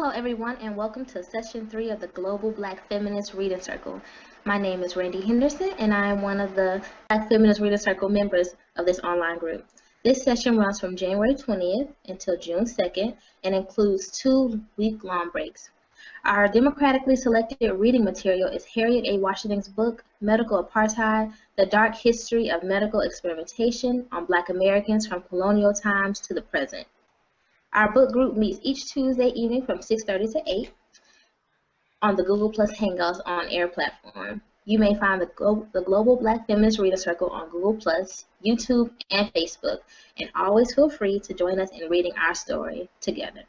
Hello, everyone, and welcome to Session 3 of the Global Black Feminist Reading Circle. My name is Randie Henderson, and I am one of the Black Feminist Reading Circle members of this online group. This session runs from January 20th until June 2nd and includes 2 week-long breaks. Our democratically selected reading material is Harriet A. Washington's book, Medical Apartheid, The Dark History of Medical Experimentation on Black Americans from Colonial Times to the Present. Our book group meets each Tuesday evening from 6:30 to 8 on the Google Plus Hangouts on Air platform. You may find the Global Black Feminist Reader Circle on Google Plus, YouTube, and Facebook, and always feel free to join us in reading our story together.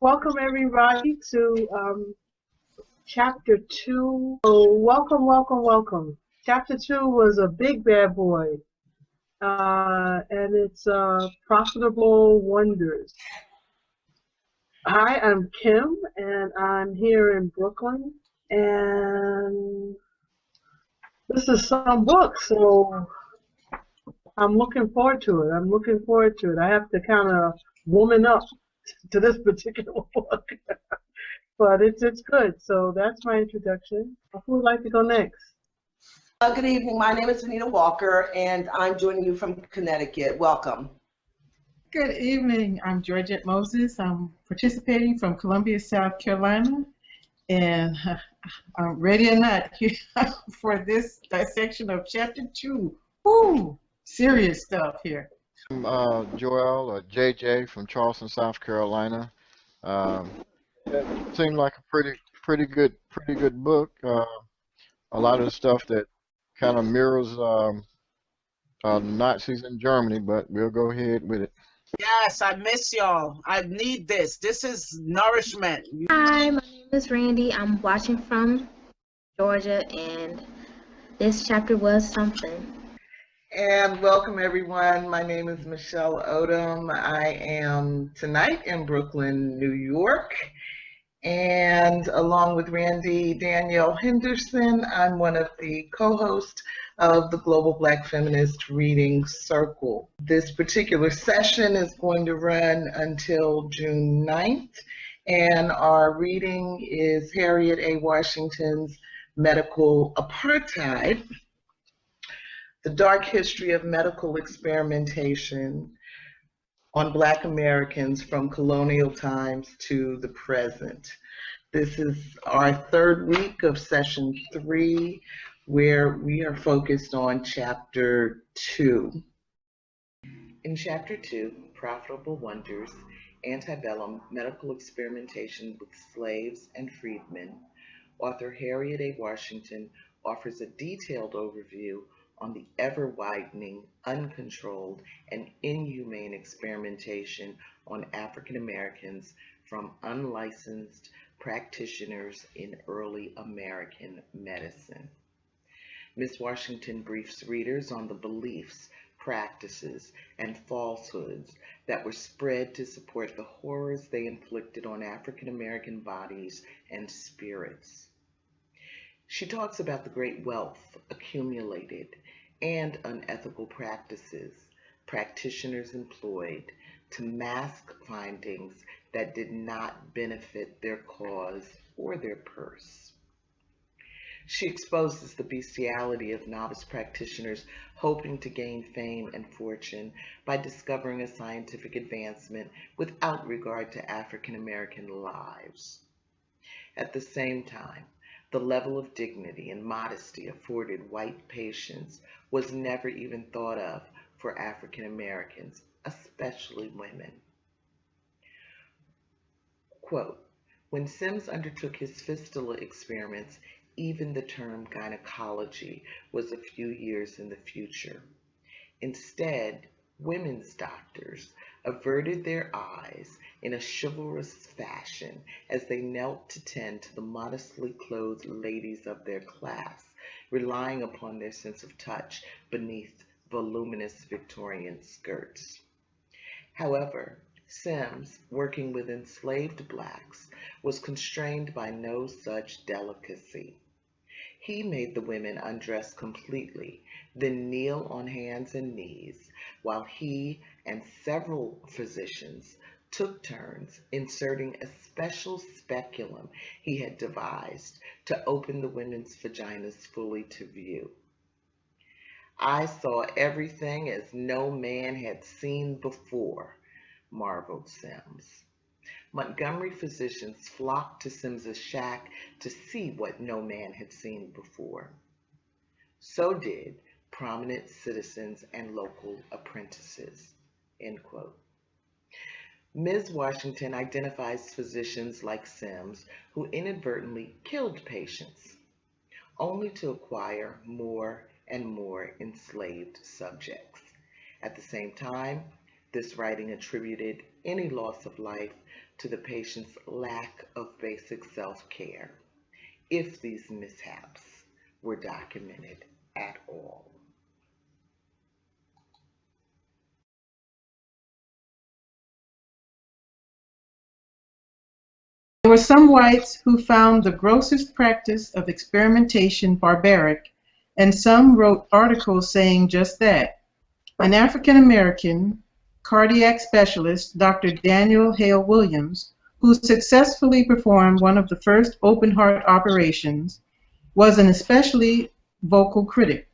Welcome everybody to chapter 2. So welcome. Chapter 2 was a big bad boy, and it's Profitable Wonders. Hi, I'm Kim, and I'm here in Brooklyn, and this is some book, so I'm looking forward to it. I have to kind of woman up to this particular book. But it's good. So that's my introduction. Who would like to go next? Good evening. My name is Venita Walker, and I'm joining you from Connecticut. Welcome. Good evening. I'm Gorgette Moses. I'm participating from Columbia, South Carolina, and I'm ready or not here for this dissection of Chapter 2. Woo! Serious stuff here. I'm Joel or JJ from Charleston, South Carolina. It seemed like a pretty good book. A lot of the stuff that kind of mirrors Nazis in Germany, but we'll go ahead with it. Yes, I miss y'all. I need this. This is nourishment. Hi, my name is Randie. I'm watching from Georgia, and this chapter was something. And welcome everyone. My name is Michelle Odom. I am tonight in Brooklyn, New York. And along with Randie Danielle Henderson, I'm one of the co-hosts of the Global Black Feminist Reading Circle. This particular session is going to run until June 9th. And our reading is Harriet A. Washington's Medical Apartheid, The Dark History of Medical Experimentation on Black Americans from Colonial Times to the Present. This is our third week of session 3, where we are focused on chapter 2. In chapter 2, Profitable Wonders, Antebellum Medical Experimentation with Slaves and Freedmen, author Harriet A. Washington offers a detailed overview on the ever-widening, uncontrolled, and inhumane experimentation on African Americans from unlicensed practitioners in early American medicine. Ms. Washington briefs readers on the beliefs, practices, and falsehoods that were spread to support the horrors they inflicted on African American bodies and spirits. She talks about the great wealth accumulated and unethical practices practitioners employed to mask findings that did not benefit their cause or their purse. She exposes the bestiality of novice practitioners hoping to gain fame and fortune by discovering a scientific advancement without regard to African American lives. At the same time, the level of dignity and modesty afforded white patients was never even thought of for African Americans, especially women. Quote, when Sims undertook his fistula experiments, even the term gynecology was a few years in the future. Instead, women's doctors averted their eyes in a chivalrous fashion as they knelt to tend to the modestly clothed ladies of their class, relying upon their sense of touch beneath voluminous Victorian skirts. However, Sims, working with enslaved blacks, was constrained by no such delicacy. He made the women undress completely, then kneel on hands and knees, while he and several physicians took turns inserting a special speculum he had devised to open the women's vaginas fully to view. I saw everything as no man had seen before, marveled Sims. Montgomery physicians flocked to Sims's shack to see what no man had seen before. So did prominent citizens and local apprentices, end quote. Ms. Washington identifies physicians like Sims who inadvertently killed patients, only to acquire more and more enslaved subjects. At the same time, this writing attributed any loss of life to the patient's lack of basic self-care, if these mishaps were documented at all. There were some whites who found the grossest practice of experimentation barbaric, and some wrote articles saying just that. An African American cardiac specialist, Dr. Daniel Hale Williams, who successfully performed one of the first open heart operations, was an especially vocal critic.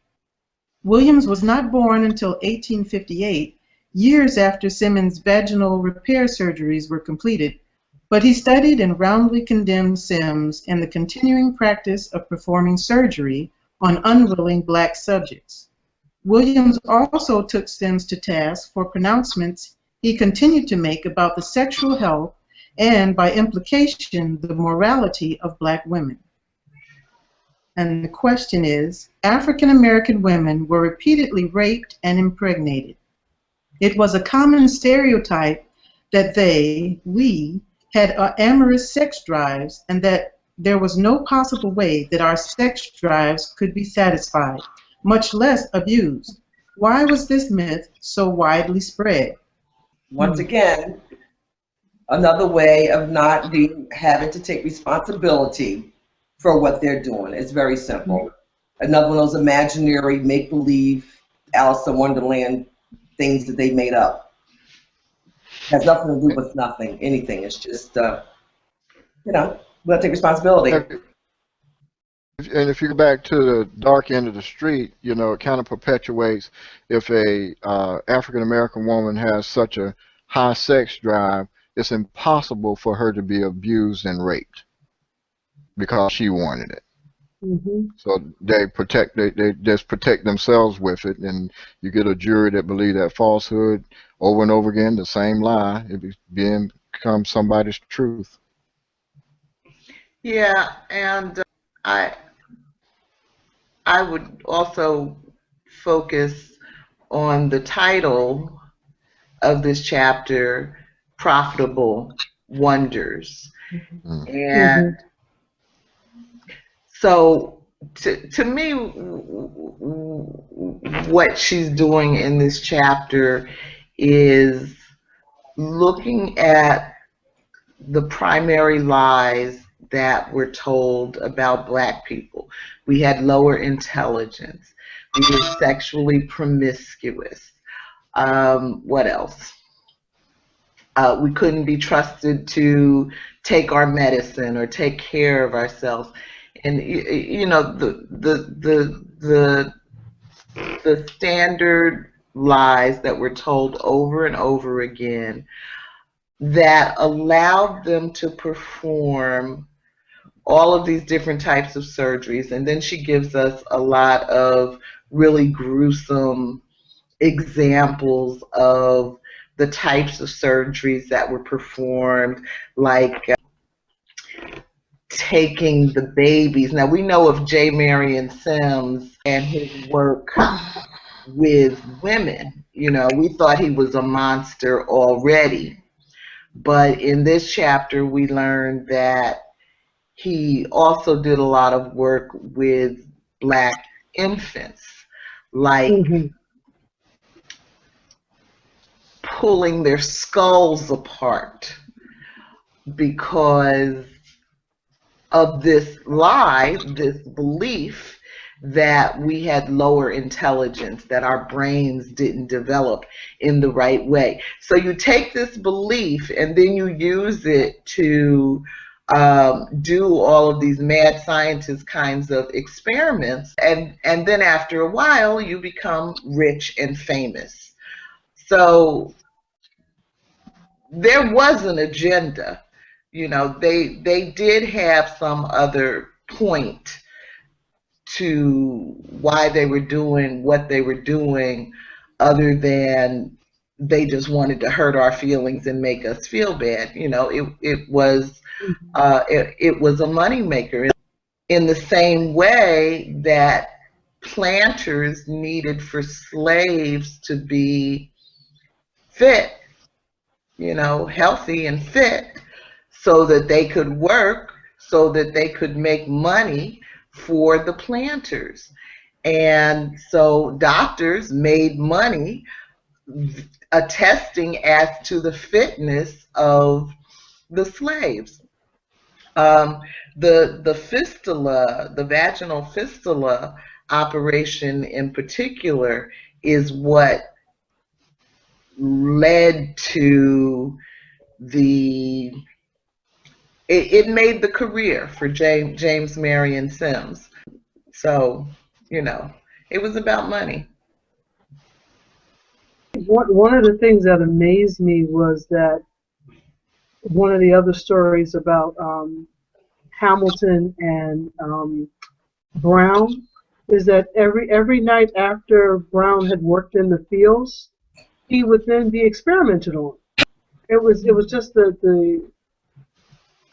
Williams was not born until 1858, years after Simmons' vaginal repair surgeries were completed, but he studied and roundly condemned Sims and the continuing practice of performing surgery on unwilling black subjects. Williams also took Sims to task for pronouncements he continued to make about the sexual health and, by implication, the morality of black women. And the question is, African American women were repeatedly raped and impregnated. It was a common stereotype that we, had amorous sex drives and that there was no possible way that our sex drives could be satisfied, much less abused. Why was this myth so widely spread? Once again, another way of not having to take responsibility for what they're doing. It's very simple. Another one of those imaginary make-believe Alice in Wonderland things that they made up. Has nothing to do with nothing, anything. It's just, we have to take responsibility. And if you go back to the dark end of the street, it kind of perpetuates if a African American woman has such a high sex drive, it's impossible for her to be abused and raped because she wanted it. Mm-hmm. So they just protect themselves with it, and you get a jury that believe that falsehood over and over again, the same lie, it becomes somebody's truth. Yeah, and I would also focus on the title of this chapter, Profitable Wonders. Mm. And so to me, what she's doing in this chapter is looking at the primary lies that were told about black people. We had lower intelligence. We were sexually promiscuous. What else? We couldn't be trusted to take our medicine or take care of ourselves. And the standard lies that were told over and over again that allowed them to perform all of these different types of surgeries. And then she gives us a lot of really gruesome examples of the types of surgeries that were performed, like taking the babies. Now, we know of J. Marion Sims and his work with women. We thought he was a monster already. But in this chapter, we learned that he also did a lot of work with black infants, like pulling their skulls apart because of this lie, this belief that we had lower intelligence, that our brains didn't develop in the right way. So you take this belief and then you use it to do all of these mad scientist kinds of experiments, and then after a while you become rich and famous. So there was an agenda. They did have some other point to why they were doing what they were doing, other than they just wanted to hurt our feelings and make us feel bad. It was a money maker, in the same way that planters needed for slaves to be fit, healthy and fit. so that they could work, so that they could make money for the planters. And so doctors made money attesting as to the fitness of the slaves. The fistula, the vaginal fistula operation in particular, is what led to it made the career for James Marion Sims. So, it was about money. One of the things that amazed me was that one of the other stories about Hamilton and Brown is that every night after Brown had worked in the fields, he would then be experimented on. It was just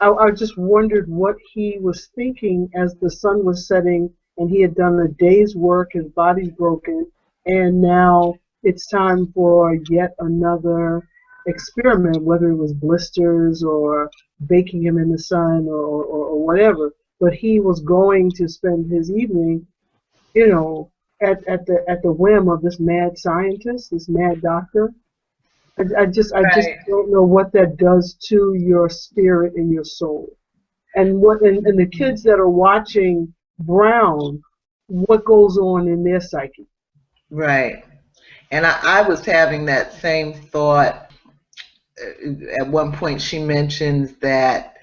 I just wondered what he was thinking as the sun was setting and he had done a day's work, his body's broken, and now it's time for yet another experiment, whether it was blisters or baking him in the sun or whatever. But he was going to spend his evening, at the whim of this mad scientist, this mad doctor. I just don't know what that does to your spirit and your soul. And and the kids that are watching Brown, what goes on in their psyche. Right. And I was having that same thought. At one point she mentions that,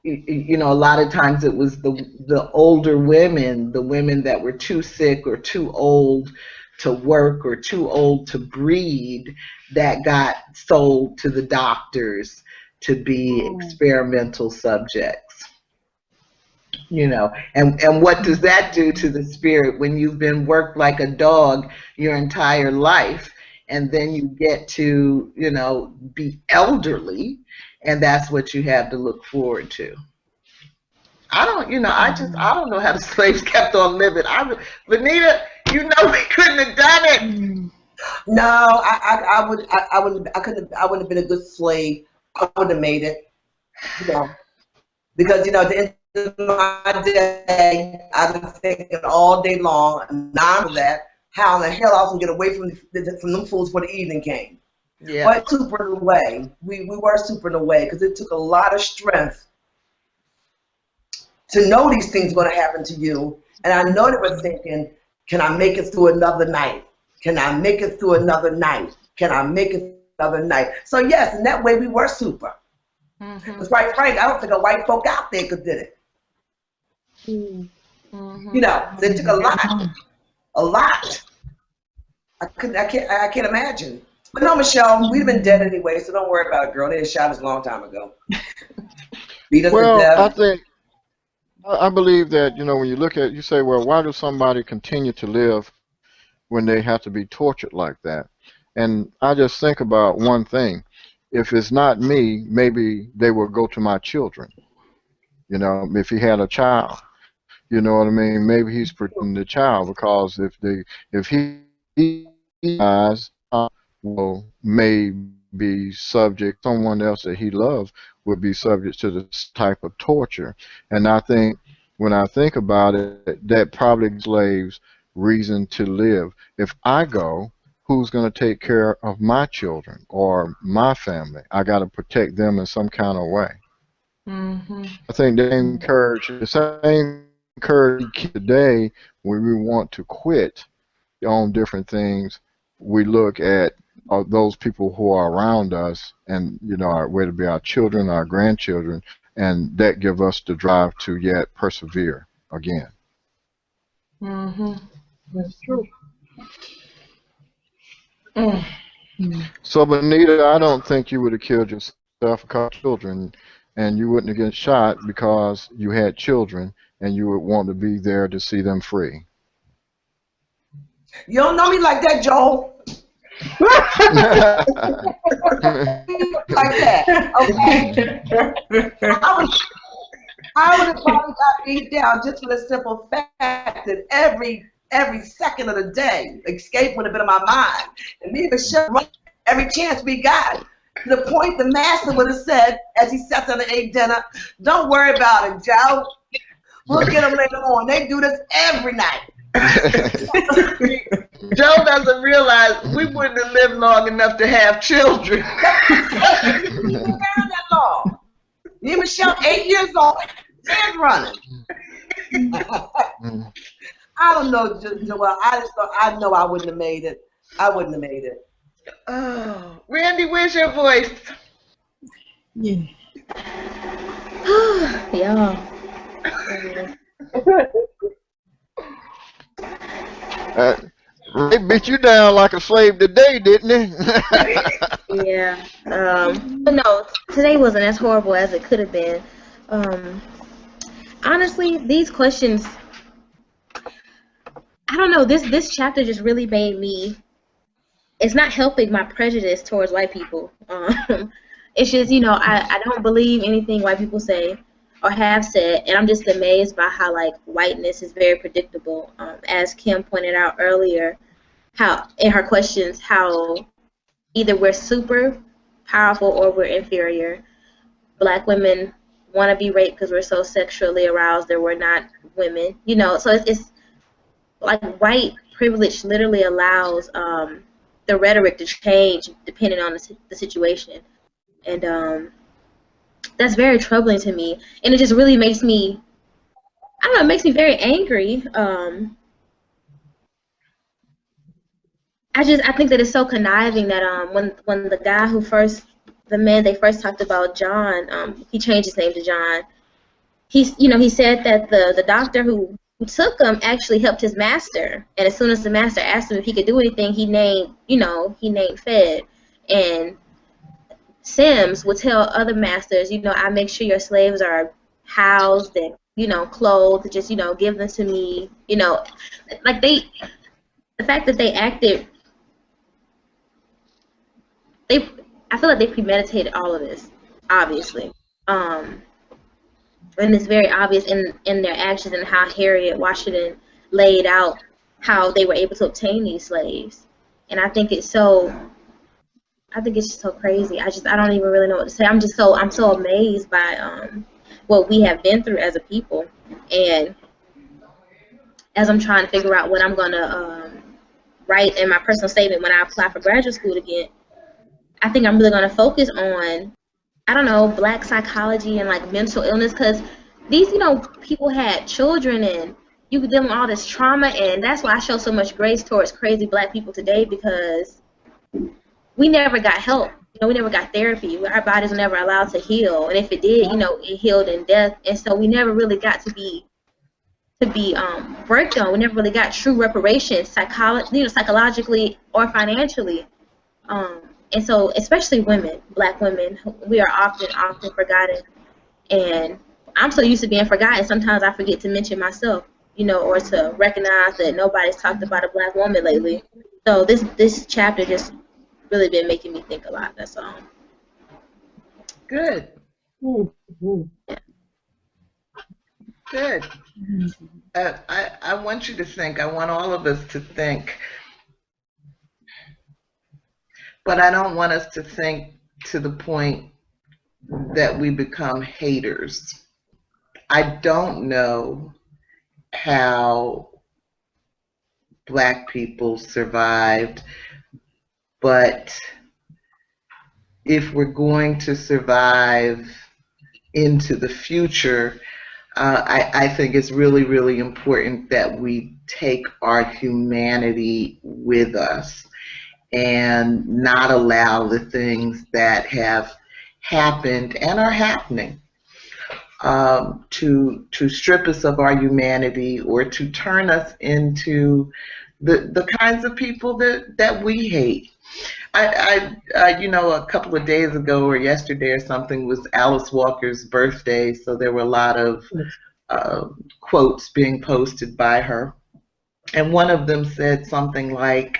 a lot of times it was the older women, the women that were too sick or too old to work or too old to breed, that got sold to the doctors to be experimental subjects. And what does that do to the spirit when you've been worked like a dog your entire life, and then you get to, be elderly, and that's what you have to look forward to. I don't know how the slaves kept on living. Venita, we couldn't have done it. No, I wouldn't have been a good slave. I wouldn't have made it. Because at the end of my day, I've been thinking all day long, and now that how in the hell I can get away from them fools before the evening came. Yeah. But super in a way, we were super in a way, because it took a lot of strength to know these things were going to happen to you. And I know they were thinking, can I make it through another night? Can I make it through another night? Can I make it through another night? So yes, in that way we were super. Because quite frankly, I don't think a white folk out there could did it. They took a lot. I can't imagine. But no, Michelle, we'd have been dead anyway, so don't worry about it, girl. They had shot us a long time ago. Beat us to death. I believe that, when you say, well, why does somebody continue to live when they have to be tortured like that? And I just think about one thing. If it's not me, maybe they will go to my children. If he had a child, you know what I mean? Maybe he's protecting the child, because if he dies, may be subject, someone else that he loves would be subject to this type of torture. And I think, when I think about it, that probably gives slaves reason to live. If I go, who's going to take care of my children or my family? I got to protect them in some kind of way. I think they encourage kids today, when we want to quit on different things, we look at those people who are around us, and whether it be our children, our grandchildren, and that give us the drive to yet persevere again. That's true. So, Venita, I don't think you would have killed yourself because of children, and you wouldn't have get shot because you had children, and you would want to be there to see them free. You don't know me like that, Joel. Like that, okay? I would have probably got beat down just for the simple fact that every second of the day, escape would have been in my mind. And me and Michelle, every chance we got, To the point the master would have said, as he sat down and ate dinner, "Don't worry about it, Joe. We'll get them later on. They do this every night." Joe doesn't realize we wouldn't have lived long enough to have children. You've been around that long. Me and Michelle, 8 years old, and running. I don't know, Joelle. I just thought, I know I wouldn't have made it. I wouldn't have made it. Oh, Randie, where's your voice? Yeah. Yeah. They beat you down like a slave today, didn't they? Yeah. But no, today wasn't as horrible as it could have been. Honestly, these questions, I don't know, this chapter just really made me, it's not helping my prejudice towards white people. It's just, I don't believe anything white people say or have said, and I'm just amazed by how, like, whiteness is very predictable. As Kim pointed out earlier, how, in her questions, how either we're super powerful or we're inferior. Black women want to be raped because we're so sexually aroused that we're not women. So it's like white privilege literally allows the rhetoric to change depending on the situation. And that's very troubling to me. And it just really makes me, I don't know, it makes me very angry. I think that it's so conniving that when the guy the man they first talked about, John, he changed his name to John. He said that the doctor who took him actually helped his master, and as soon as the master asked him if he could do anything, he named Fed. And Sims would tell other masters, I make sure your slaves are housed and clothed, just give them to me, like the fact that they acted, I feel like they premeditated all of this, obviously. And it's very obvious in their actions and how Harriet Washington laid out how they were able to obtain these slaves. And I think it's just so crazy. I don't even really know what to say. I'm so amazed by what we have been through as a people. And as I'm trying to figure out what I'm gonna write in my personal statement when I apply for graduate school again, I think I'm really gonna focus on, I don't know, Black psychology and like mental illness, because these, people had children and you could deal with all this trauma, and that's why I show so much grace towards crazy Black people today, because we never got help. We never got therapy. Our bodies were never allowed to heal, and if it did, it healed in death. And so we never really got to be worked on. We never really got true reparations, psychologically or financially. And so, especially women, Black women, we are often forgotten. And I'm so used to being forgotten, sometimes I forget to mention myself, or to recognize that nobody's talked about a Black woman lately. So this chapter just really been making me think a lot. That's all. Good. Good. I want you to think, I want all of us to think, but I don't want us to think to the point that we become haters. I don't know how Black people survived, but if we're going to survive into the future, I think it's really, really important that we take our humanity with us and not allow the things that have happened and are happening to strip us of our humanity or to turn us into the kinds of people that we hate. A couple of days ago or yesterday or something was Alice Walker's birthday, so there were a lot of quotes being posted by her. And one of them said something like,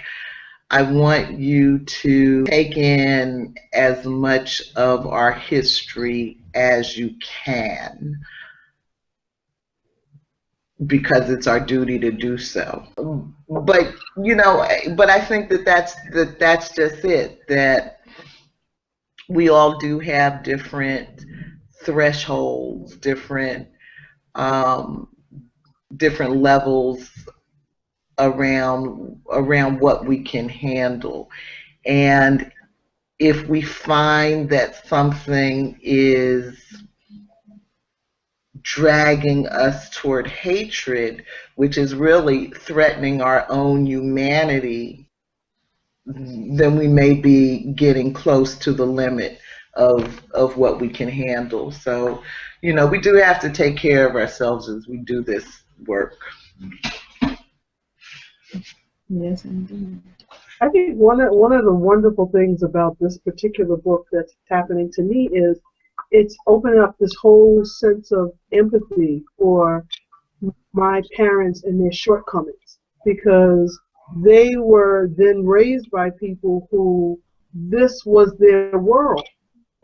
I want you to take in as much of our history as you can, because it's our duty to do so. But I think that's just it, that we all do have different thresholds, um, different levels around what we can handle. And if we find that something is dragging us toward hatred, which is really threatening our own humanity, then we may be getting close to the limit of what we can handle. So, you know, we do have to take care of ourselves as we do this work. Yes, indeed. I think one of the wonderful things about this particular book that's happening to me is it's opening up this whole sense of empathy for my parents and their shortcomings, because they were then raised by people who this was their world.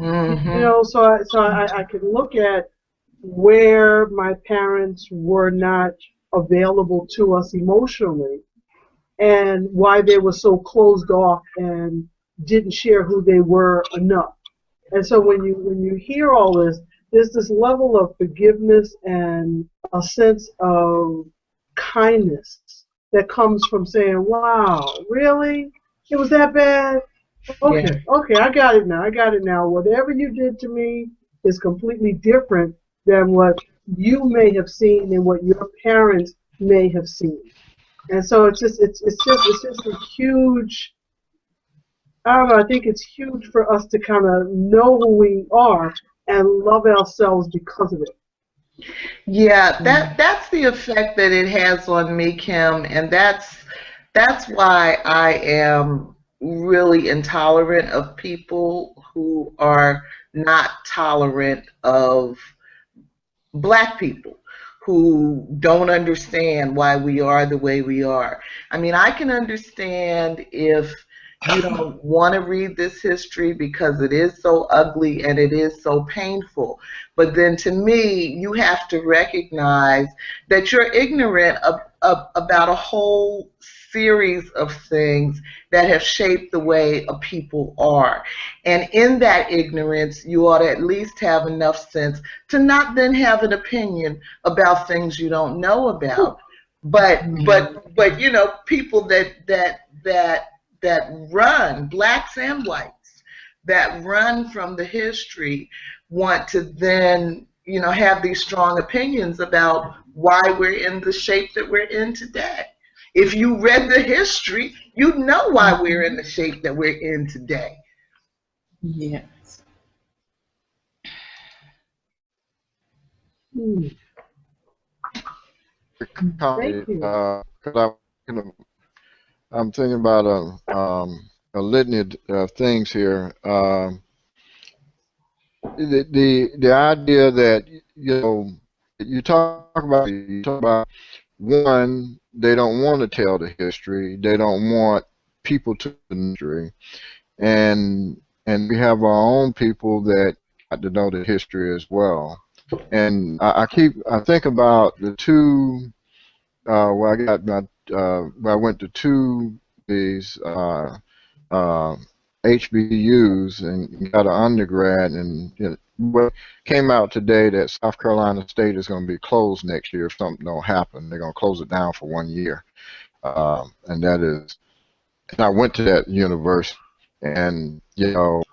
Mm-hmm. You know, so I can look at where my parents were not available to us emotionally, and why they were so closed off and didn't share who they were enough. And so when you hear all this, there's this level of forgiveness and a sense of kindness that comes from saying, wow, really? It was that bad? Okay, okay, I got it now. Whatever you did to me is completely different than what you may have seen and what your parents may have seen. And so it's just a huge, I don't know, I think it's huge for us to kind of know who we are and love ourselves because of it. Yeah, that's the effect that it has on me, Kim, and that's why I am really intolerant of people who are not tolerant of Black people, who don't understand why we are the way we are. I mean, I can understand if you don't want to read this history because it is so ugly and it is so painful. But then to me, you have to recognize that you're ignorant about a whole series of things that have shaped the way a people are. And in that ignorance, you ought to at least have enough sense to not then have an opinion about things you don't know about. But you know, people that run, blacks and whites, that run from the history want to then, you know, have these strong opinions about why we're in the shape that we're in today. If you read the history, you'd know why we're in the shape that we're in today. Yes. Thank you. I'm thinking about a litany of things here. The idea that, you know, you talk about one, they don't want to tell the history. They don't want people to know the history, and we have our own people that got to know the history as well. And I think about the two. Where I got my where I went to two these HBCUs and got an undergrad, and you know, what came out today that South Carolina State is going to be closed next year if something don't happen. They're going to close it down for 1 year, and that is. And I went to that university, and you know,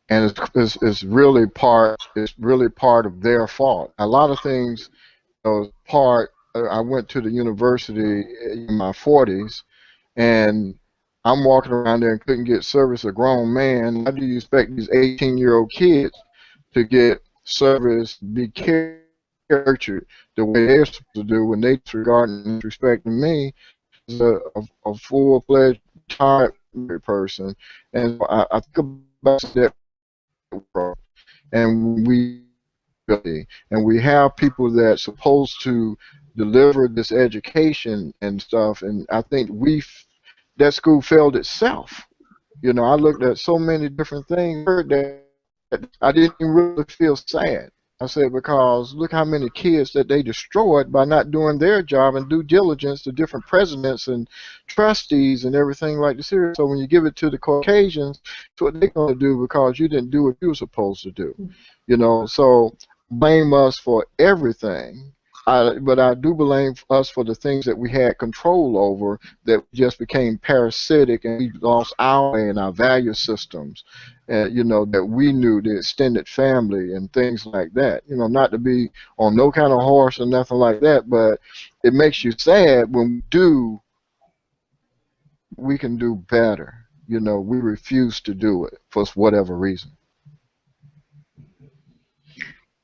and it's really part of their fault. A lot of things, you know, I went to the university in my 40s, and I'm walking around there and couldn't get service, a grown man. How do you expect these 18-year-old kids to get service, be cared the way they're supposed to do when they disregard and disrespecting me as a full-fledged retired person? And so I think about that world, and we have people that's supposed to deliver this education and stuff, and I think that school failed itself. You know, I looked at so many different things, heard that I didn't really feel sad. I said, because look how many kids that they destroyed by not doing their job and due diligence to different presidents and trustees and everything like this here. So when you give it to the Caucasians, it's what they're going to do because you didn't do what you were supposed to do. You know, so blame us for everything. But I do blame us for the things that we had control over that just became parasitic, and we lost our way in our value systems, you know, that we knew, the extended family and things like that. You know, not to be on no kind of horse or nothing like that, but it makes you sad when we can do better. You know, we refuse to do it for whatever reason.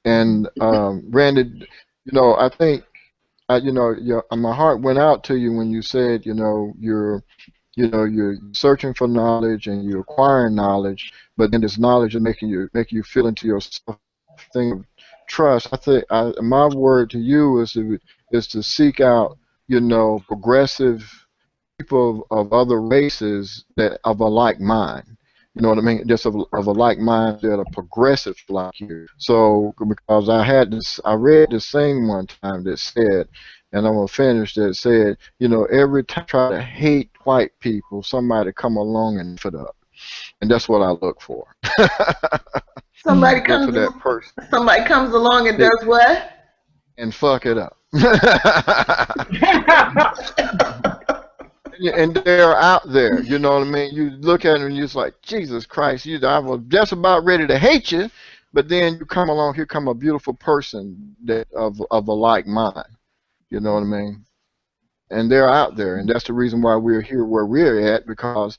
And Randie, you know, I think, you know, my heart went out to you when you said, you know, you're searching for knowledge and you're acquiring knowledge, but then this knowledge is making you feel into yourself thing of trust. I think my word to you is to seek out, you know, progressive people of other races that of a like mind. You know what I mean? Just of a like mind that are progressive like you. So because I read this thing one time that said, and I'm gonna finish, that said, you know, every time I try to hate white people, somebody come along and f it up, and that's what I look for. Somebody Look comes for that person somebody comes along and does what? and fuck it up. And they're out there, you know what I mean? You look at them and you're just like, Jesus Christ, I was just about ready to hate you, but then you come along, here come a beautiful person that of a like mind, you know what I mean? And they're out there, and that's the reason why we're here where we're at, because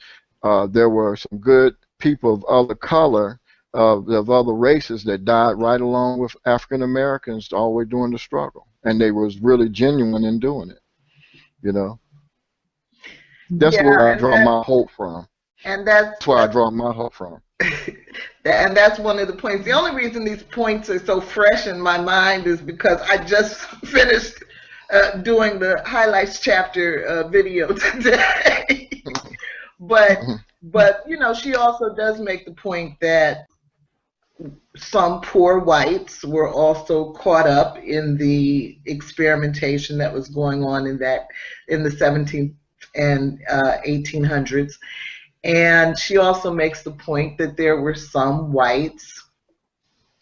there were some good people of other color, of other races that died right along with African Americans always during the struggle, and they was really genuine in doing it, you know? That's where I draw my hope from. And that's where I draw my hope from. And that's one of the points. The only reason these points are so fresh in my mind is because I just finished doing the highlights chapter video today. but you know, she also does make the point that some poor whites were also caught up in the experimentation that was going on in the 17th and 1800s. And she also makes the point that there were some whites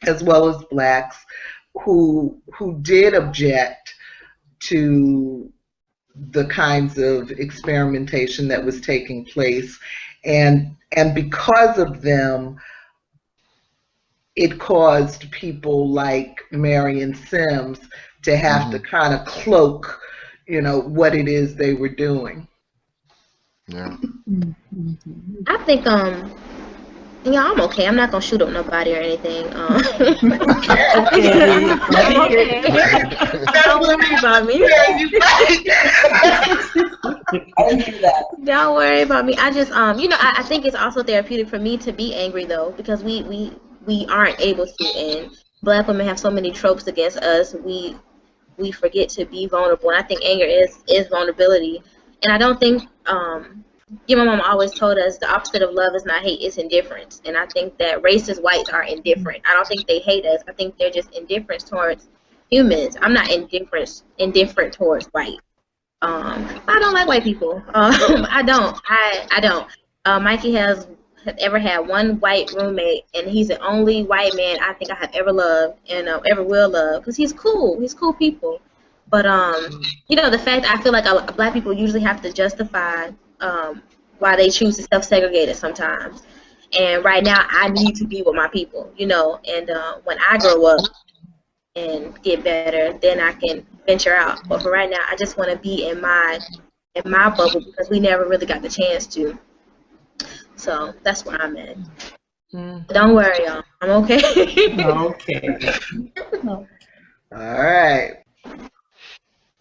as well as blacks who did object to the kinds of experimentation that was taking place, and because of them, it caused people like Marion Sims to have to kind of cloak, you know, what it is they were doing. Yeah. I think yeah, I'm okay. I'm not gonna shoot up nobody or anything. Okay. I'm okay. Don't worry about me. I didn't do that. Don't worry about me. I just you know, I think it's also therapeutic for me to be angry though, because we aren't able to, and Black women have so many tropes against us. We forget to be vulnerable, and I think anger is vulnerability. And I don't think my mom always told us the opposite of love is not hate, it's indifference. And I think that racist whites are indifferent. I don't think they hate us. I think they're just indifferent towards humans. I'm not indifferent towards white. I don't like white people. I don't. Mikey has ever had one white roommate, and he's the only white man I think I have ever loved and ever will love, because he's cool. He's cool people. But you know, the fact I feel like Black people usually have to justify why they choose to self-segregate it sometimes. And right now, I need to be with my people, you know. And when I grow up and get better, then I can venture out. But for right now, I just want to be in my bubble, because we never really got the chance to. So that's where I'm at. Don't worry, y'all. I'm okay. Okay. All right.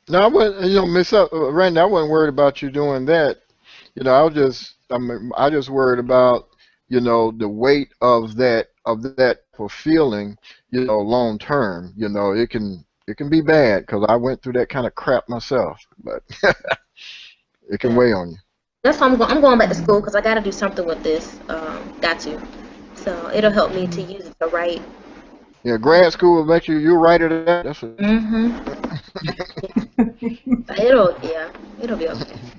No, I wasn't, you know, Randie, I wasn't worried about you doing that. You know, I just worried about, you know, the weight of that feeling, you know, long term. You know, it can be bad, because I went through that kind of crap myself, but it can weigh on you. That's why I'm going back to school, because I got to do something with this. Got to. So it'll help me to use it to write Yeah, grad school will make you write it out. That's what. Mm-hmm. It'll be okay.